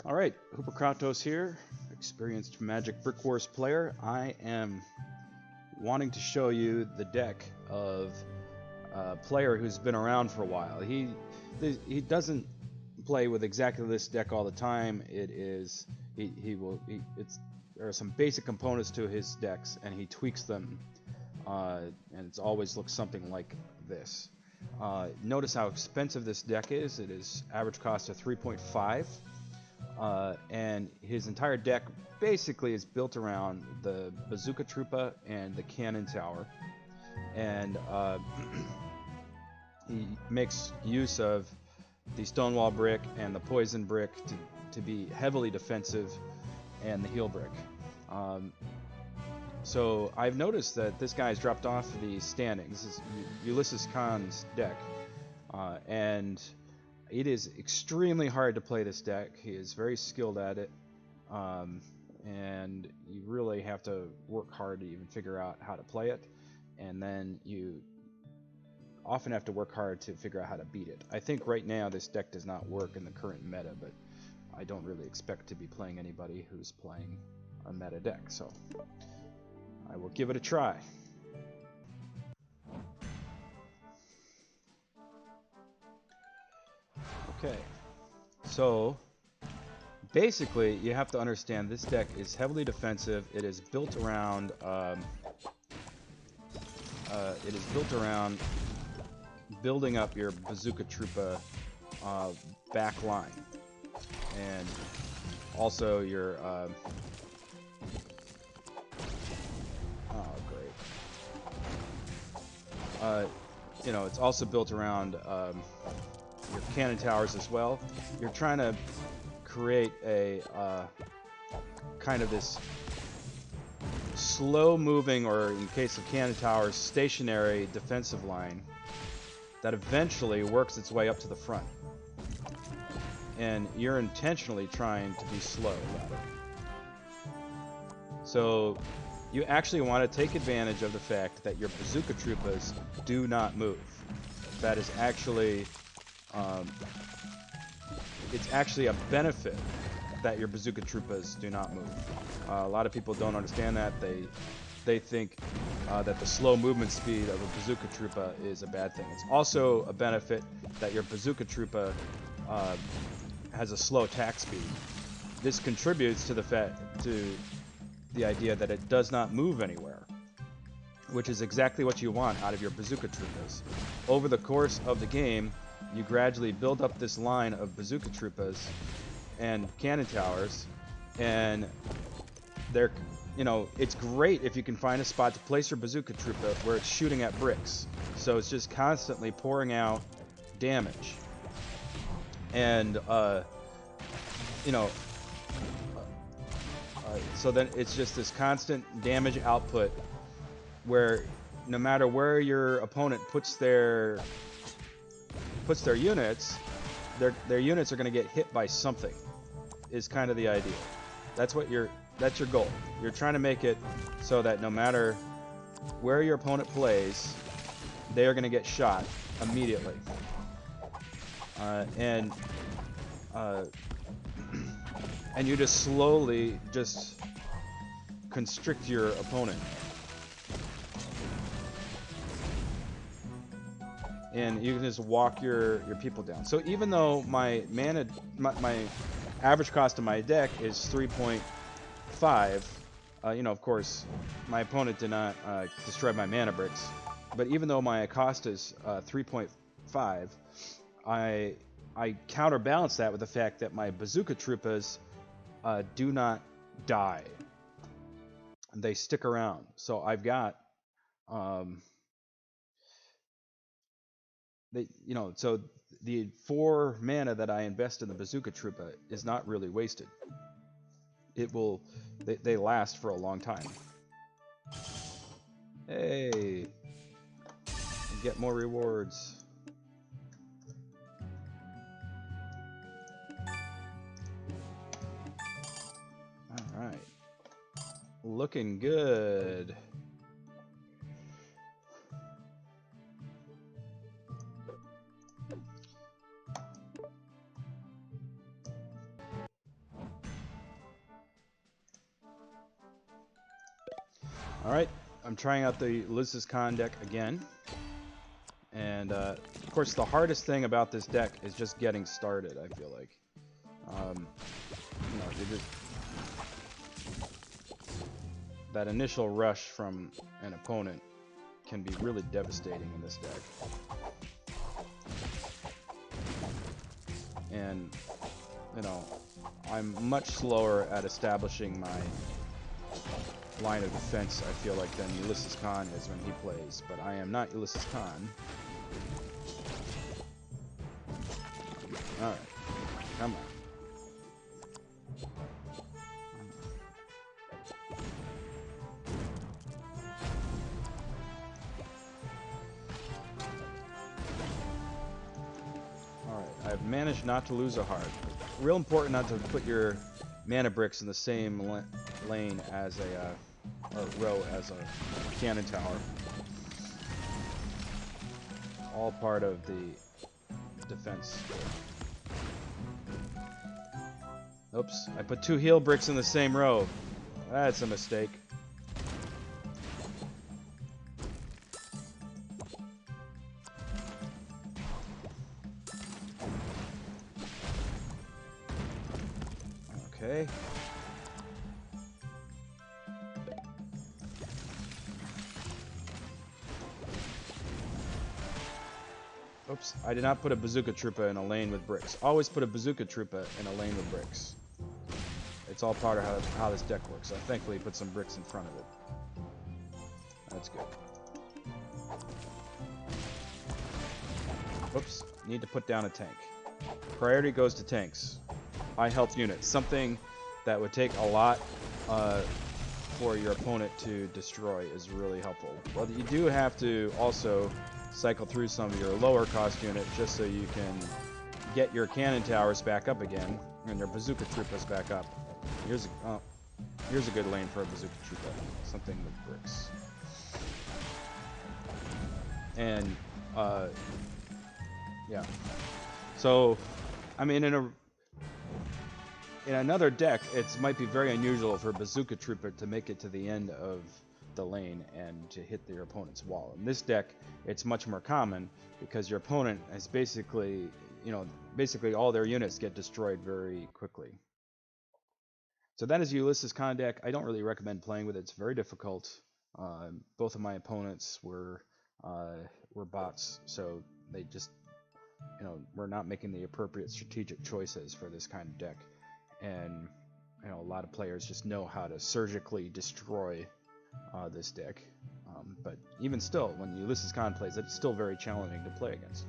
Alright, Hooper Kratos here, experienced Magic Brick Wars player. I am wanting to show you the deck of a player who's been around for a while. He doesn't play with exactly this deck all the time. It's there are some basic components to his decks, and he tweaks them, and it's always looks something like this. Notice how expensive this deck is. It is average cost of 3.5. And his entire deck basically is built around the Bazooka Troopa and the Cannon Tower, and he makes use of the Stonewall Brick and the Poison Brick to be heavily defensive, and the Heal Brick. So I've noticed that this guy's dropped off the standings. This is UlyssesKhan's deck, and it is extremely hard to play this deck. He is very skilled at it, and you really have to work hard to even figure out how to play it, and then you often have to work hard to figure out how to beat it. I think right now this deck does not work in the current meta, but I don't really expect to be playing anybody who's playing a meta deck, so I will give it a try. Okay, so basically you have to understand this deck is heavily defensive. It is built around building up your Bazooka Troopa back line, and also your it's also built around your cannon towers as well. You're trying to create a kind of this slow-moving, or in case of cannon towers, stationary defensive line that eventually works its way up to the front. And you're intentionally trying to be slow about it. So you actually want to take advantage of the fact that your Bazooka Troopas do not move. That is actually it's actually a benefit that your Bazooka Troopas do not move. A lot of people don't understand that. They think that the slow movement speed of a Bazooka Troopa is a bad thing. It's also a benefit that your Bazooka Troopa has a slow attack speed. This contributes to the idea that it does not move anywhere, which is exactly what you want out of your Bazooka Troopas. Over the course of the game, you gradually build up this line of Bazooka Troopas and cannon towers, and it's great if you can find a spot to place your Bazooka Troopa where it's shooting at bricks, so it's just constantly pouring out damage. And so then it's just this constant damage output where no matter where your opponent puts their units, their units are going to get hit by something, is kind of the idea. That's your goal. You're trying to make it so that no matter where your opponent plays, they are going to get shot immediately. And you just slowly constrict your opponent. And you can just walk your people down. So even though my average cost of my deck is 3.5, of course, my opponent did not destroy my mana bricks. But even though my cost is 3.5, I counterbalance that with the fact that my Bazooka Troopas do not die. They stick around. So I've got so the 4 mana that I invest in the Bazooka Troopa is not really wasted. They last for a long time. Hey, get more rewards. All right, looking good. Alright, I'm trying out the UlyssesKhan deck again. And, of course, the hardest thing about this deck is just getting started, I feel like. You know, that initial rush from an opponent can be really devastating in this deck. And, you know, I'm much slower at establishing my line of defense, I feel like, than UlyssesKhan is when he plays, but I am not UlyssesKhan. Alright, come on. Alright, I've managed not to lose a heart. Real important not to put your mana bricks in the same lane as a, or row as a cannon tower. All part of the defense. Oops, I put 2 heal bricks in the same row. That's a mistake. Okay. Oops, I did not put a Bazooka Troopa in a lane with bricks. Always put a Bazooka Troopa in a lane with bricks. It's all part of how this deck works. I thankfully put some bricks in front of it. That's good. Oops, need to put down a tank. Priority goes to tanks. High health units. Something that would take a lot for your opponent to destroy is really helpful. Well, you do have to also cycle through some of your lower cost units just so you can get your cannon towers back up again and your Bazooka Troopas back up. Here's a good lane for a Bazooka Troopa. Something with bricks. And yeah. So, I mean, in another deck, it might be very unusual for a Bazooka Trooper to make it to the end of the lane and to hit your opponent's wall. In this deck, it's much more common because your opponent is basically, basically all their units get destroyed very quickly. So that is UlyssesKhan deck. I don't really recommend playing with it. It's very difficult. Both of my opponents were bots, so they just, were not making the appropriate strategic choices for this kind of deck. And a lot of players just know how to surgically destroy this deck. But even still, when UlyssesKhan plays it, it's still very challenging to play against.